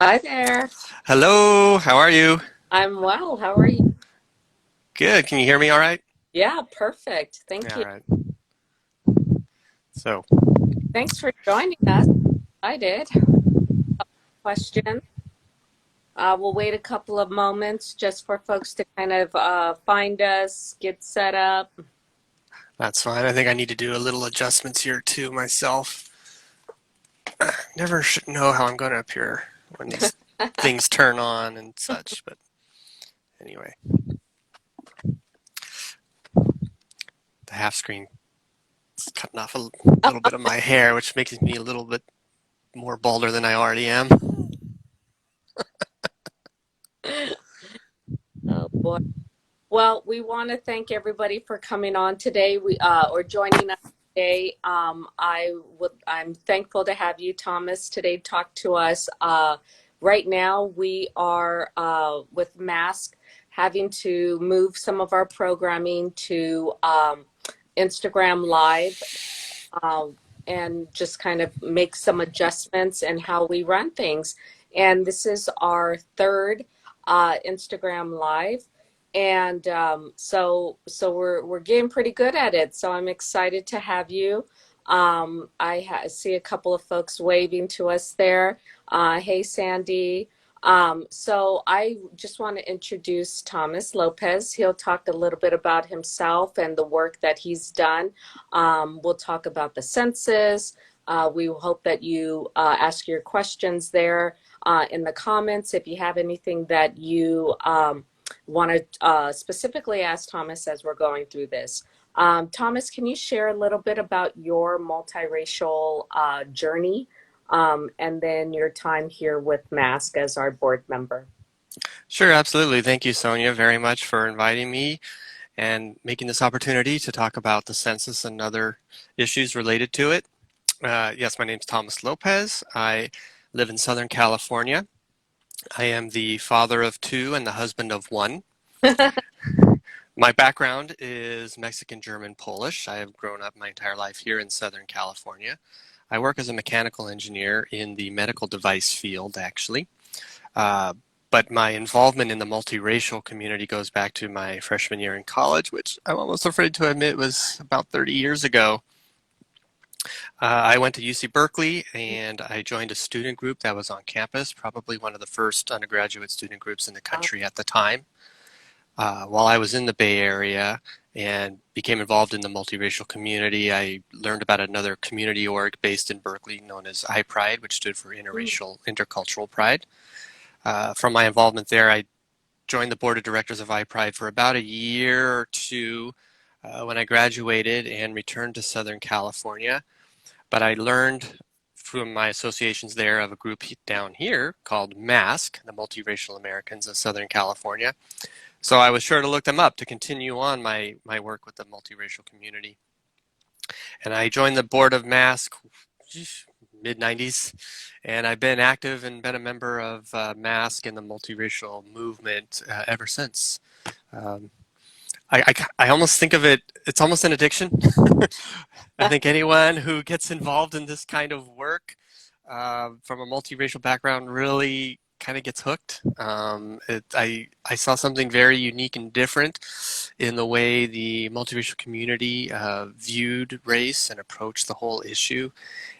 Hi there. Hello, how are you? I'm well. How are you? Good. Can you hear me all right? Yeah, perfect. Thank All you. right. So, Thanks for joining us. I did. Question. We'll wait a couple of moments just for folks to kind of find us, get set up. that's fine. I think I need to do a little adjustments here too myself. Never should know how I'm going to appear when these things turn on and such, but anyway, the half screen is cutting off a little bit of my hair, which makes me a little bit more balder than I already am. Oh boy. Well, we want to thank everybody for coming on today. Or joining us today. I'm thankful to have you, Thomas, today talk to us. Right now, we are with MASC having to move some of our programming to Instagram Live, um, and just kind of make some adjustments in how we run things. And this is our third Instagram Live, and so we're getting pretty good at it. So I'm excited to have you. See a couple of folks waving to us there. Hey, Sandy. So I just want to introduce Thomas Lopez. He'll talk a little bit about himself and the work that he's done. We'll talk about the census. We hope that you ask your questions there in the comments. If you have anything that you want to specifically ask Thomas as we're going through this. Thomas, can you share a little bit about your multiracial journey, and then your time here with MASC as our board member? Sure, absolutely. Thank you, Sonia, very much for inviting me and making this opportunity to talk about the census and other issues related to it. Yes, my name is Thomas Lopez. I live in Southern California. I am the father of two and the husband of one. My background is Mexican, German, Polish. I have grown up my entire life here in Southern California. I work as a mechanical engineer in the medical device field, actually. Uh, but my involvement in the multiracial community goes back to my freshman year in college, which I'm almost afraid to admit was about 30 years ago. I went to UC Berkeley and I joined a student group that was on campus, probably one of the first undergraduate student groups in the country at the time. While I was in the Bay Area and became involved in the multiracial community, I learned about another community org based in Berkeley known as iPride, which stood for Interracial Intercultural Pride. From my involvement there, I joined the board of directors of iPride for about a year or two when I graduated and returned to Southern California. But I learned from my associations there of a group down here called MASC, the Multiracial Americans of Southern California. So I was sure to look them up to continue on my work with the multiracial community. And I joined the board of MASC mid 90s, and I've been active and been a member of MASC and the multiracial movement ever since. Um, I almost think of it, it's almost an addiction. I think anyone who gets involved in this kind of work from a multiracial background really kind of gets hooked. I saw something very unique and different in the way the multiracial community viewed race and approached the whole issue.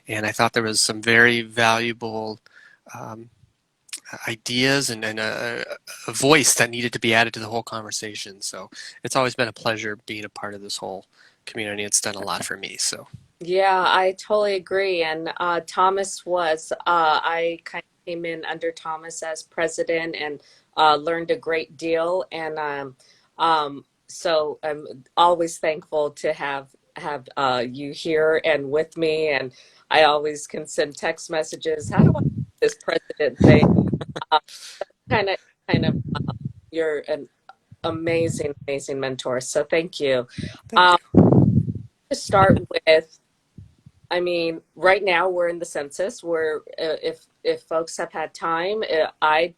And I thought there was some very valuable um, ideas and a voice that needed to be added to the whole conversation. So it's always been a pleasure being a part of this whole community. It's done a lot for me. So Yeah, I totally agree. And Thomas I kind of came in under Thomas as president and learned a great deal. And so I'm always thankful to have you here and with me. And I always can send text messages. How do I do this president thing? Uh, kind of, kind of, you're an amazing, amazing mentor. So thank you. thank Um, you. to start with. I mean, right now we're in the census. If folks have had time, I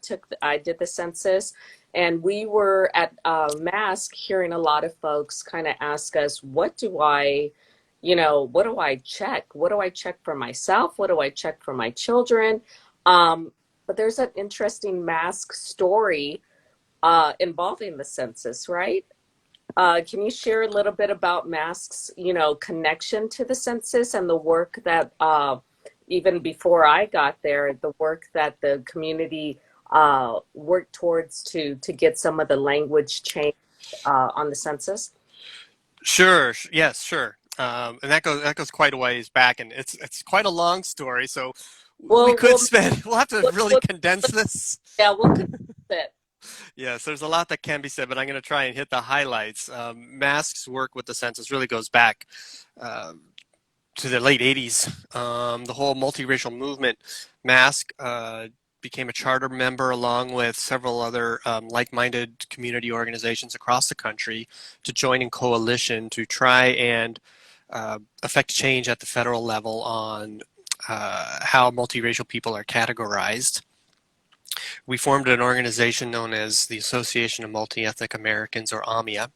did the census, and we were at MASC hearing a lot of folks kind of ask us, what do I check? What do I check for myself? What do I check for my children? Um, but there's an interesting MASC story involving the census, right? Can you share a little bit about MASC's, connection to the census and the work that, even before I got there, the work that the community worked towards to get some of the language changed on the census? Sure. Yes, sure. And that goes quite a ways back, and it's quite a long story. So we Well, could spend. We'll have to we'll, really we'll condense this. yeah, we'll condense it. Yes, there's a lot that can be said, but I'm going to try and hit the highlights. MASC's work with the census really goes back uh, to the late 80s. The whole multiracial movement, MASC became a charter member along with several other like-minded community organizations across the country to join in coalition to try and affect change at the federal level on how multiracial people are categorized. We formed an organization known as the Association of Multi-Ethnic Americans, or AMIA.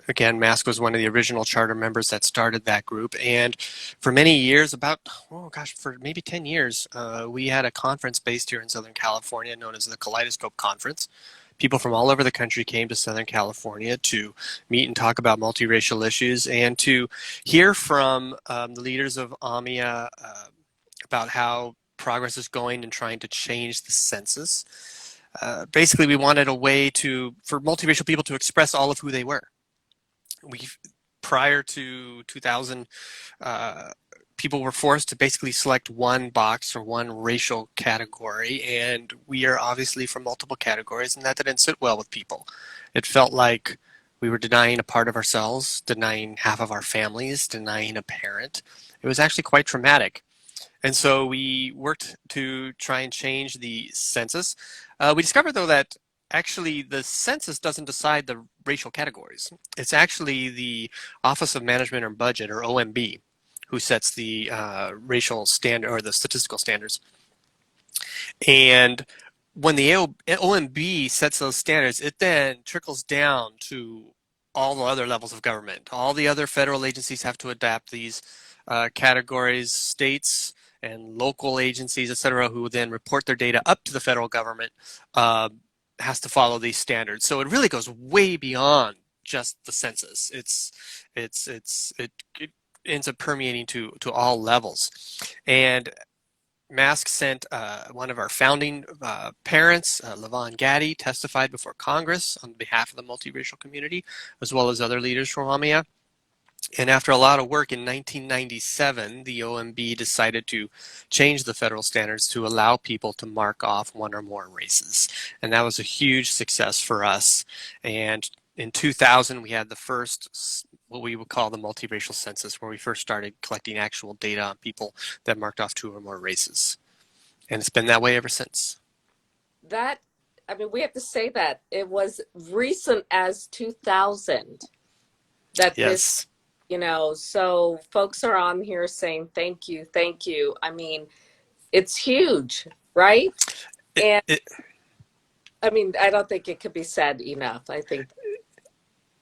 Again, MASC was one of the original charter members that started that group, and for many years, for maybe 10 years, we had a conference based here in Southern California known as the Kaleidoscope Conference. People from all over the country came to Southern California to meet and talk about multiracial issues and to hear from the leaders of AMIA about how progress is going in trying to change the census. Basically, we wanted a way for multiracial people to express all of who they were. Prior to 2000, people were forced to basically select one box or one racial category, and we are obviously from multiple categories, and that didn't sit well with people. It felt like we were denying a part of ourselves, denying half of our families, denying a parent. It was actually quite traumatic. And so we worked to try and change the census. We discovered, though, that actually the census doesn't decide the racial categories. It's actually the Office of Management and Budget, or OMB, who sets the racial standard or the statistical standards. And when the OMB sets those standards, it then trickles down to all the other levels of government. All the other federal agencies have to adapt these categories. States and local agencies, et cetera, who then report their data up to the federal government, has to follow these standards. So it really goes way beyond just the census. It ends up permeating to all levels. And MASC sent one of our founding parents, Levon Gaddy, testified before Congress on behalf of the multiracial community, as well as other leaders from AMIA. And after a lot of work in 1997, the OMB decided to change the federal standards to allow people to mark off one or more races. And that was a huge success for us. And in 2000, we had the first, what we would call the multiracial census, where we first started collecting actual data on people that marked off two or more races. And it's been that way ever since. That, I mean, we have to say that it was recent as 2000 that this, Yes. so folks are on here saying, thank you, thank you. I mean, it's huge, right? It, And it, I mean, I don't think it could be said enough. I think,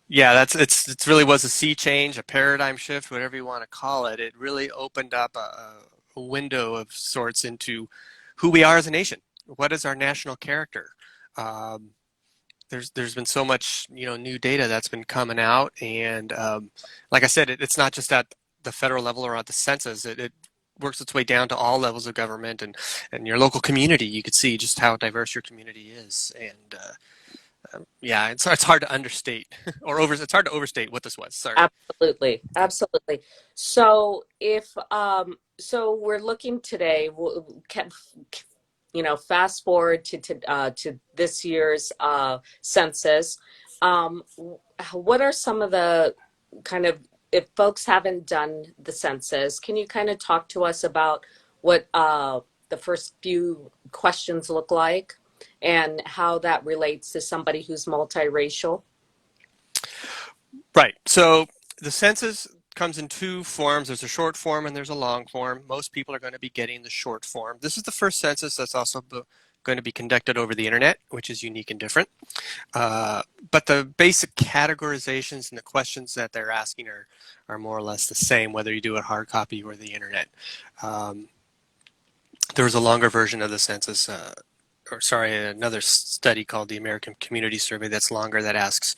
Yeah, it really was a sea change, a paradigm shift, whatever you want to call it. It really opened up a window of sorts into who we are as a nation. What is our national character? Um, there's been so much new data that's been coming out, and like I said, it's not just at the federal level or at the census. It works its way down to all levels of government and your local community. You could see just how diverse your community is, and yeah, it's hard to understate it's hard to overstate what this was. Sorry. absolutely, absolutely. So if, so we're looking today, fast forward to this year's census. What are some of the kind of, if folks haven't done the census, can you kind of talk to us about what the first few questions look like and how that relates to somebody who's multiracial? Right. So the census comes in two forms. There's a short form and there's a long form. Most people are going to be getting the short form. This is the first census that's also going to be conducted over the internet, which is unique and different. But the basic categorizations and the questions that they're asking are more or less the same, whether you do it hard copy or the internet. There was a longer version of the census, or sorry, another study called the American Community Survey that's longer that asks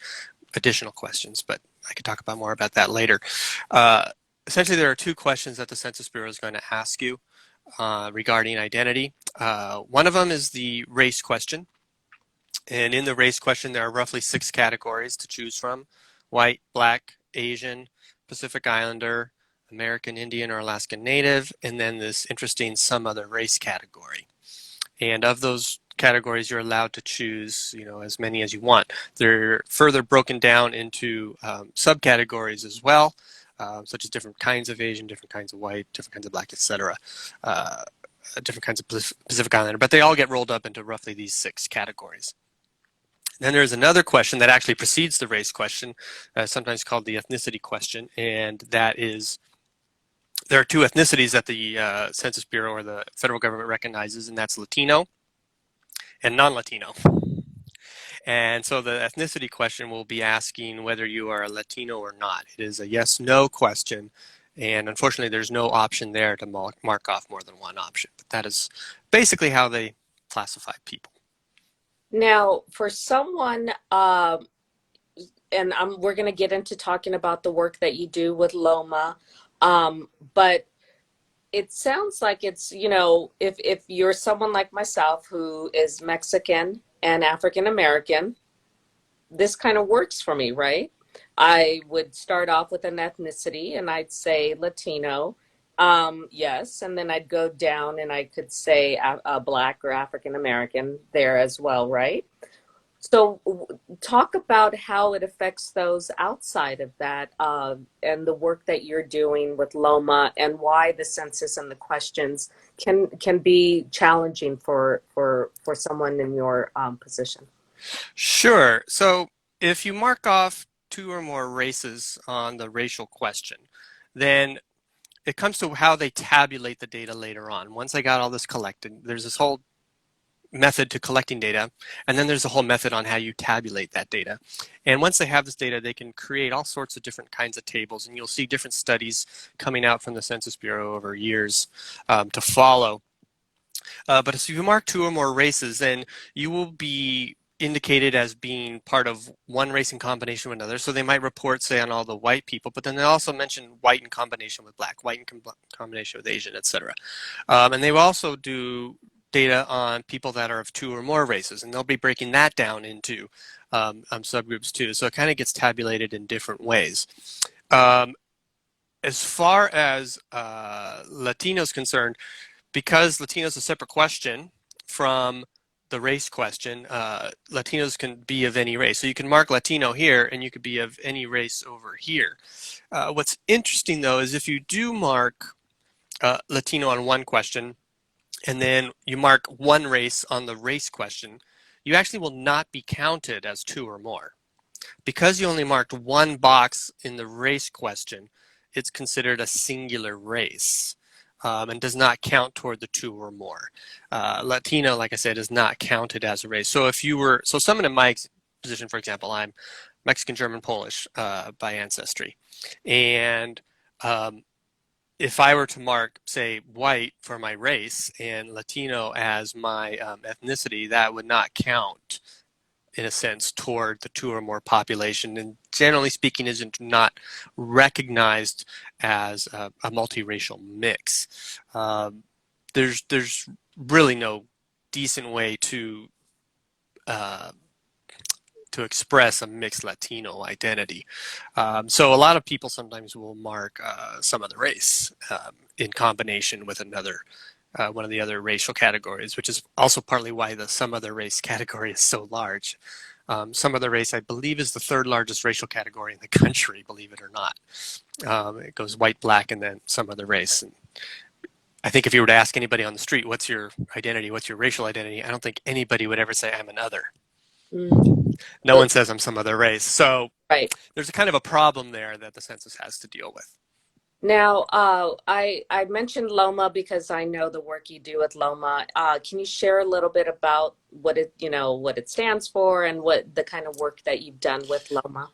additional questions, but I could talk about more about that later. Uh, Essentially, there are two questions that the Census Bureau is going to ask you regarding identity. One of them is the race question. And in the race question, there are roughly 6 categories to choose from: white, black, Asian, Pacific Islander, American Indian or Alaskan Native, and then this interesting some other race category. And of those categories, you're allowed to choose, as many as you want. They're further broken down into subcategories as well, such as different kinds of Asian, different kinds of white, different kinds of black, etc., different kinds of Pacific Islander. But they all get rolled up into roughly these 6 categories. Then there's another question that actually precedes the race question, sometimes called the ethnicity question, and that is, there are 2 ethnicities that the Census Bureau or the federal government recognizes, and that's Latino and non-Latino. And so the ethnicity question will be asking whether you are a Latino or not. It is a yes/no question, and unfortunately there's no option there to mark off more than one option. But that is basically how they classify people. Now, for someone, and we're going to get into talking about the work that you do with Loma, but it sounds like it's, if you're someone like myself who is Mexican and African American, this kind of works for me, right? I would start off with an ethnicity and I'd say Latino, yes, and then I'd go down and I could say Black or African American there as well, right? So talk about how it affects those outside of that, and the work that you're doing with Loma, and why the census and the questions can be challenging for someone in your position. Sure. So if you mark off 2 or more races on the racial question, then it comes to how they tabulate the data later on. Once I got all this collected, there's this whole method to collecting data, and then there's a whole method on how you tabulate that data. And once they have this data, they can create all sorts of different kinds of tables, and you'll see different studies coming out from the Census Bureau over years to follow. But if you mark 2 or more races, then you will be indicated as being part of one race in combination with another. So they might report, say, on all the white people, but then they also mention white in combination with black, white in combination with Asian, etc. And they will also do data on people that are of 2 or more races, and they'll be breaking that down into subgroups too. So it kind of gets tabulated in different ways. As far as Latinos concerned, because Latino is a separate question from the race question, Latinos can be of any race. So you can mark Latino here, and you could be of any race over here. What's interesting, though, is if you do mark Latino on one question, and then you mark one race on the race question, you actually will not be counted as 2 or more. Because you only marked one box in the race question, it's considered a singular race. And does not count toward the 2 or more. Latino, like I said, is not counted as a race. So if you were, so someone in my position, for example, I'm Mexican, German, Polish by ancestry. And if I were to mark, say, white for my race and Latino as my ethnicity, that would not count, in a sense, toward the 2 or more population, and generally speaking is not recognized as a multiracial mix. There's really no decent way to express a mixed Latino identity. So a lot of people sometimes will mark some other race in combination with another one of the other racial categories, which is also partly why the some other race category is so large. Some other race, I believe, is the 3rd largest racial category in the country, believe it or not. It goes white, black, and then some other race. And I think if you were to ask anybody on the street, what's your identity, what's your racial identity, I don't think anybody would ever say I'm an other. No one says I'm some other race. So Right. there's a kind of a problem there that the census has to deal with. Now, I mentioned Loma because I know the work you do with Loma. Can you share a little bit about what it stands for and what the kind of work that you've done with Loma?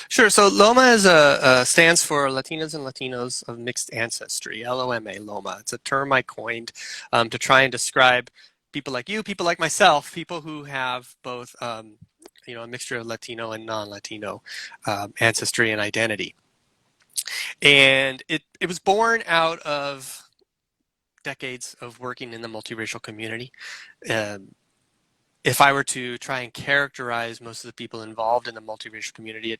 Sure. So LOMA stands for Latinas and Latinos of Mixed Ancestry, LOMA, LOMA. It's a term I coined to try and describe people like you, people like myself, people who have both, a mixture of Latino and non-Latino ancestry and identity. And it was born out of decades of working in the multiracial community. Um, if I were to try and characterize most of the people involved in the multiracial community,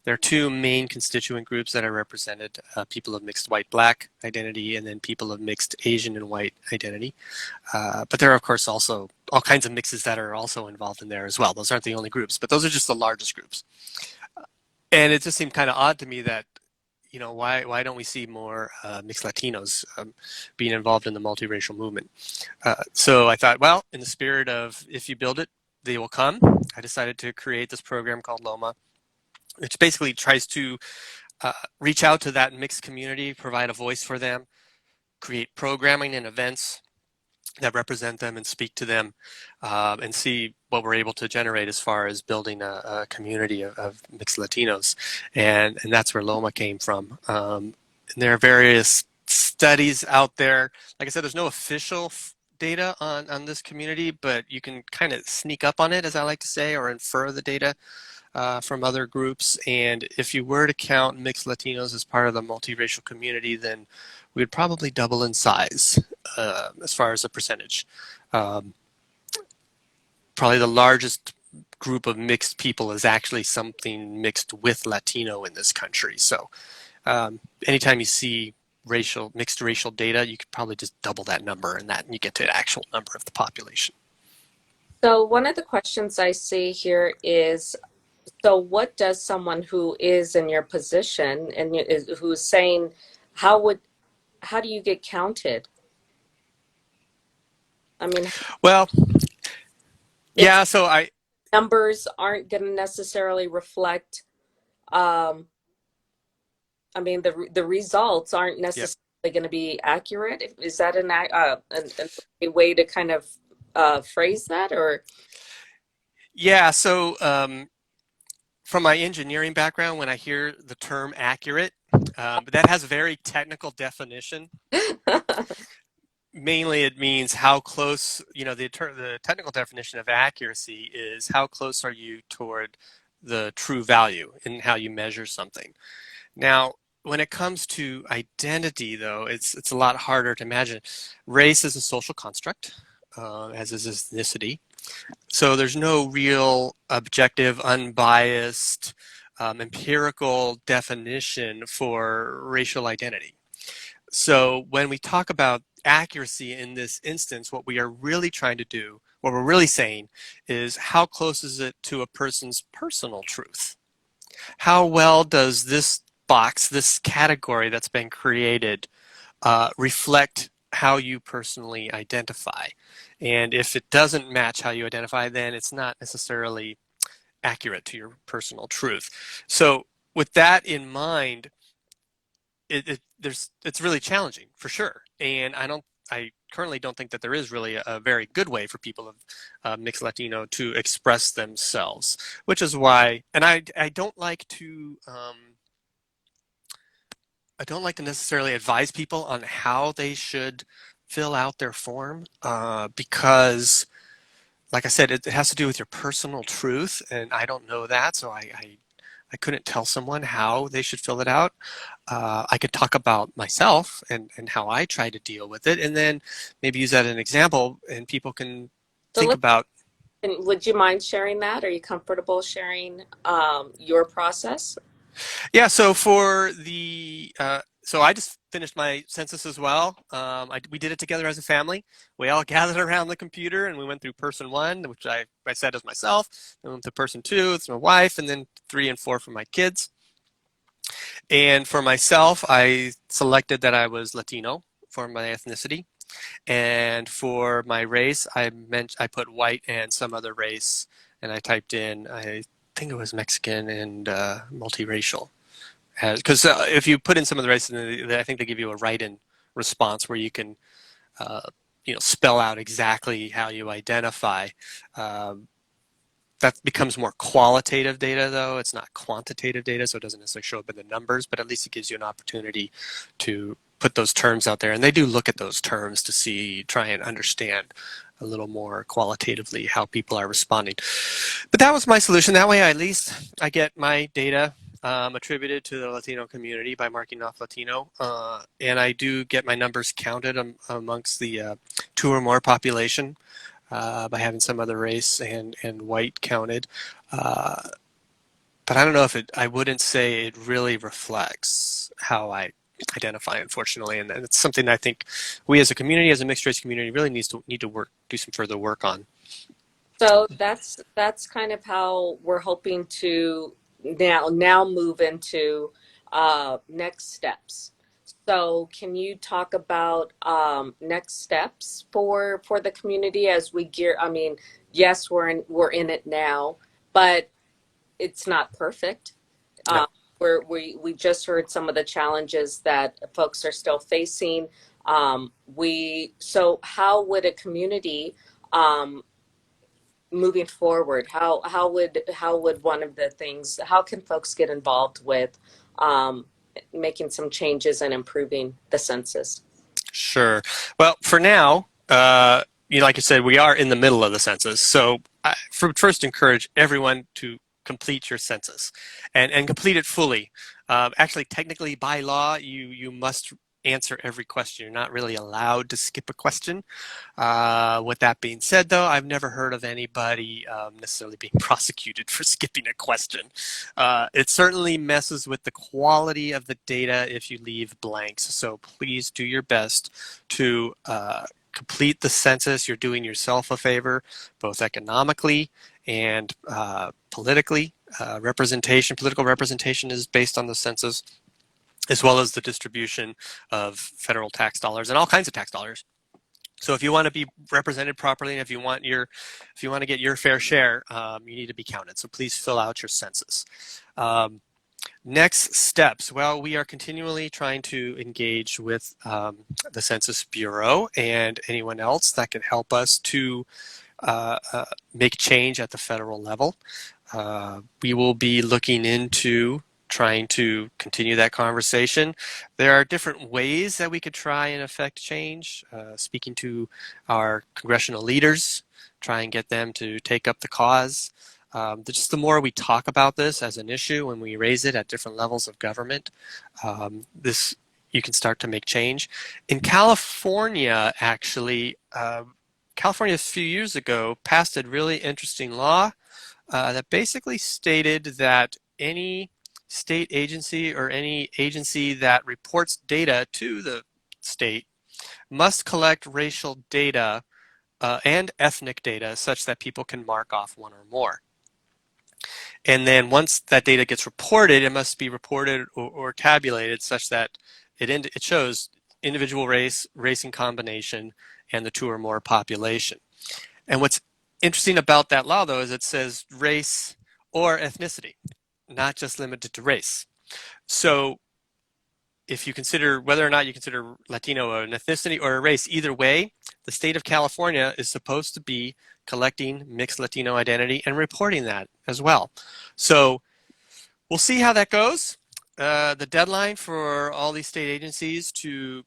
there are two main constituent groups that are represented, people of mixed white-black identity and then people of mixed Asian and white identity. But there are, of course, also all kinds of mixes that are also involved in there as well. Those aren't the only groups, but those are just the largest groups. And it just seemed kind of odd to me that, why don't we see more mixed Latinos being involved in the multiracial movement? So I thought, well, in the spirit of if you build it, they will come, I decided to create this program called LOMA, which basically tries to reach out to that mixed community, provide a voice for them, create programming and events that represent them and speak to them, and see what we're able to generate as far as building a community of mixed Latinos. And that's where Loma came from. And there are various studies out there. Like I said, there's no official data on this community, but you can kind of sneak up on it, as I like to say, or infer the data from other groups. And if you were to count mixed Latinos as part of the multiracial community, then we would probably double in size as far as a percentage. Probably the largest group of mixed people is actually something mixed with Latino in this country. So anytime you see mixed racial data, you could probably just double that number and you get to the actual number of the population. So one of the questions I see here is, so what does someone who is in your position and who's saying, how do you get counted? I mean, Well, if yeah, so numbers aren't going to necessarily reflect, um, I mean, the results aren't yeah. necessarily going to be accurate. Is that a way to kind of phrase that, or? Yeah, so from my engineering background, when I hear the term accurate, but that has a very technical definition. Mainly it means how close, the technical definition of accuracy is how close are you toward the true value in how you measure something. Now, when it comes to identity, though, it's a lot harder to imagine. Race is a social construct, as is ethnicity. So there's no real objective, unbiased, empirical definition for racial identity. So when we talk about accuracy in this instance, what we are really trying to do, what we're really saying is how close is it to a person's personal truth? How well does this box, this category that's been created, reflect how you personally identify? And if it doesn't match how you identify, then it's not necessarily accurate to your personal truth. So with that in mind, it's really challenging for sure. And I currently don't think that there is really a very good way for people of mixed Latino to express themselves, which is why, and I don't like to necessarily advise people on how they should fill out their form because, like I said, it has to do with your personal truth, and I don't know that, so I couldn't tell someone how they should fill it out. I could talk about myself and how I try to deal with it, and then maybe use that as an example, and people can So think about. and would you mind sharing that? Are you comfortable sharing your process? Yeah, so for so I just finished my census as well. We did it together as a family. We all gathered around the computer and we went through person one, which I said as myself, then went to person two, it's my wife, and then three and four for my kids. And for myself, I selected that I was Latino for my ethnicity. And for my race, I put white and some other race, and I typed in, I think it was Mexican and multiracial. Because if you put in some of the races, I think they give you a write-in response where you can, spell out exactly how you identify. that becomes more qualitative data, though. It's not quantitative data, so it doesn't necessarily show up in the numbers, but at least it gives you an opportunity to put those terms out there. And they do look at those terms to try and understand a little more qualitatively how people are responding. But that was my solution. That way, at least I get my data attributed to the Latino community by marking off Latino, and I do get my numbers counted amongst the 2 or more population by having some other race and white counted. But I don't know if I wouldn't say it really reflects how I identify, unfortunately, and it's something I think we as a community, as a mixed race community, really need to do some further work on. So that's kind of how we're hoping to now move into next steps. So can you talk about next steps for the community as we gear? I mean, yes, we're in it now, but it's not perfect. No. We just heard some of the challenges that folks are still facing. So how would a community moving forward, how would one of the things, how can folks get involved with making some changes and improving the census? Sure. Well, for now, like I said, we are in the middle of the census. So I first encourage everyone to complete your census and complete it fully. Actually, technically by law, you must answer every question. You're not really allowed to skip a question. With that being said, though, I've never heard of anybody necessarily being prosecuted for skipping a question. It certainly messes with the quality of the data if you leave blanks. So please do your best to complete the census. You're doing yourself a favor, both economically and politically. Political representation is based on the census, as well as the distribution of federal tax dollars and all kinds of tax dollars. So if you want to be represented properly, and if you want to get your fair share, you need to be counted. So please fill out your census. Next steps. Well, we are continually trying to engage with the Census Bureau and anyone else that can help us to make change at the federal level. We will be looking into trying to continue that conversation. There are different ways that we could try and affect change. Speaking to our congressional leaders, try and get them to take up the cause. Just the more we talk about this as an issue when we raise it at different levels of government, you can start to make change. In California, actually, California a few years ago passed a really interesting law that basically stated that any state agency or any agency that reports data to the state must collect racial data and ethnic data such that people can mark off one or more. And then once that data gets reported, it must be reported or tabulated such that it shows individual race, race in combination, and the 2 or more population. And what's interesting about that law, though, is it says race or ethnicity, not just limited to race. So if you consider whether or not you consider Latino an ethnicity or a race, either way, the state of California is supposed to be collecting mixed Latino identity and reporting that as well. So we'll see how that goes. The deadline for all these state agencies to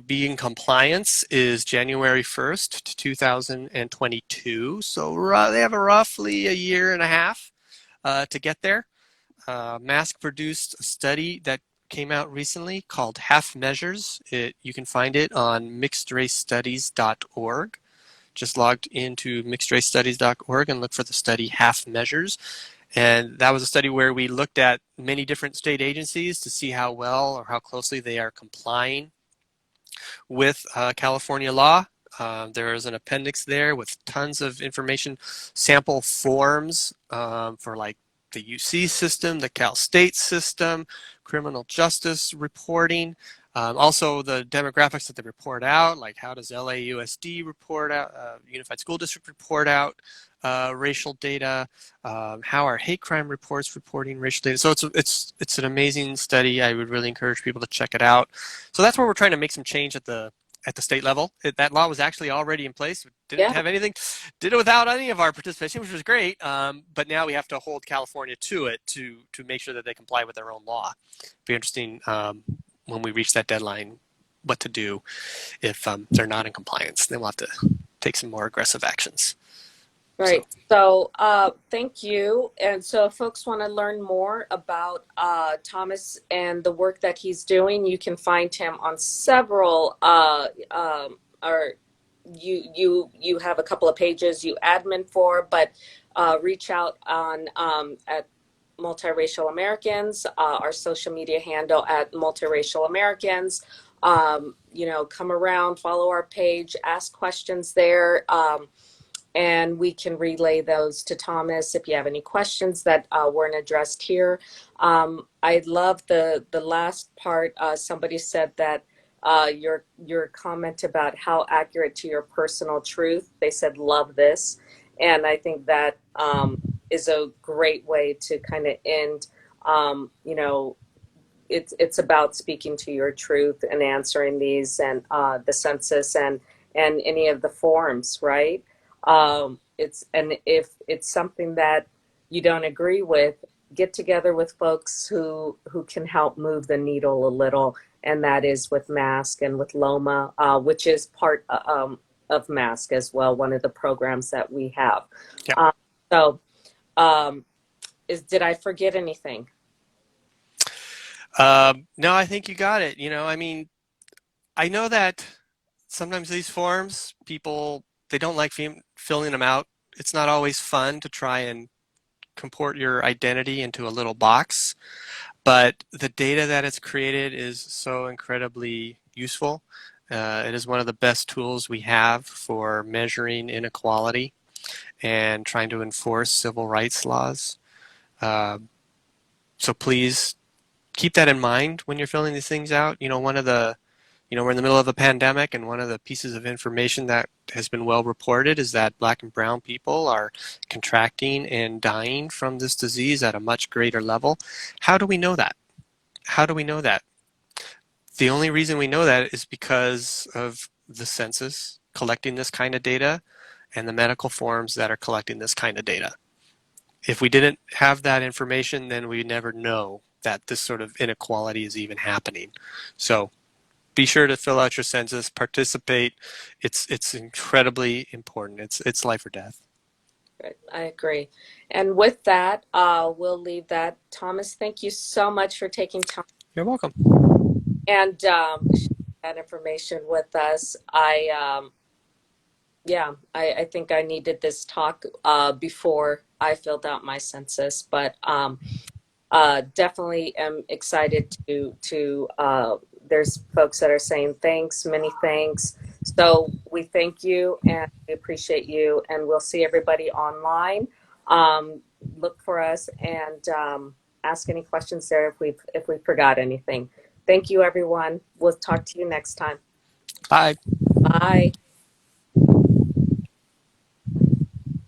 be in compliance is January 1st, 2022. So they have roughly a year and a half to get there. MASC produced a study that came out recently called Half Measures. You can find it on mixedracestudies.org. Just logged into mixedracestudies.org and look for the study Half Measures. And that was a study where we looked at many different state agencies to see how well or how closely they are complying with California law. There is an appendix there with tons of information, sample forms for like the UC system, the Cal State system, criminal justice reporting, also the demographics that they report out, like how does LAUSD report out, Unified School District report out racial data, how are hate crime reports reporting racial data. So it's an amazing study. I would really encourage people to check it out. So that's where we're trying to make some change at the at the state level. That law was actually already in place. Didn't Yeah. have anything, did it without any of our participation, which was great. But now we have to hold California to it to make sure that they comply with their own law. It'll be interesting when we reach that deadline what to do if they're not in compliance. Then we'll have to take some more aggressive actions. Right. So, thank you. And so, if folks want to learn more about Thomas and the work that he's doing, you can find him on several. Or you have a couple of pages you admin for, but reach out on at Multiracial Americans, our social media handle at Multiracial Americans. Come around, follow our page, ask questions there. And we can relay those to Thomas if you have any questions that weren't addressed here. I love the last part. Somebody said that your comment about how accurate to your personal truth. They said, love this. And I think that is a great way to kind of end, it's about speaking to your truth and answering these and the census and any of the forms, right? And if it's something that you don't agree with, get together with folks who can help move the needle a little, and that is with MASC and with LOMA, which is part of MASC as well, one of the programs that we have. Yeah. Did I forget anything? No, I think you got it. I mean, I know that sometimes these forms, people, they don't like filling them out. It's not always fun to try and comport your identity into a little box, but the data that it's created is so incredibly useful. It is one of the best tools we have for measuring inequality and trying to enforce civil rights laws. So please keep that in mind when you're filling these things out. We're in the middle of a pandemic, and one of the pieces of information that has been well reported is that Black and brown people are contracting and dying from this disease at a much greater level. How do we know that? How do we know that? The only reason we know that is because of the census collecting this kind of data and the medical forms that are collecting this kind of data. If we didn't have that information, then we'd never know that this sort of inequality is even happening. So be sure to fill out your census, participate. It's incredibly important. It's life or death. Right. I agree. And with that, we'll leave that. Thomas, thank you so much for taking time You're welcome. and sharing that information with us. I think I needed this talk before I filled out my census, but definitely am excited to there's folks that are saying thanks, many thanks. So we thank you and we appreciate you, and we'll see everybody online. Look for us and ask any questions there if we forgot anything. Thank you, everyone. We'll talk to you next time. Bye. Bye.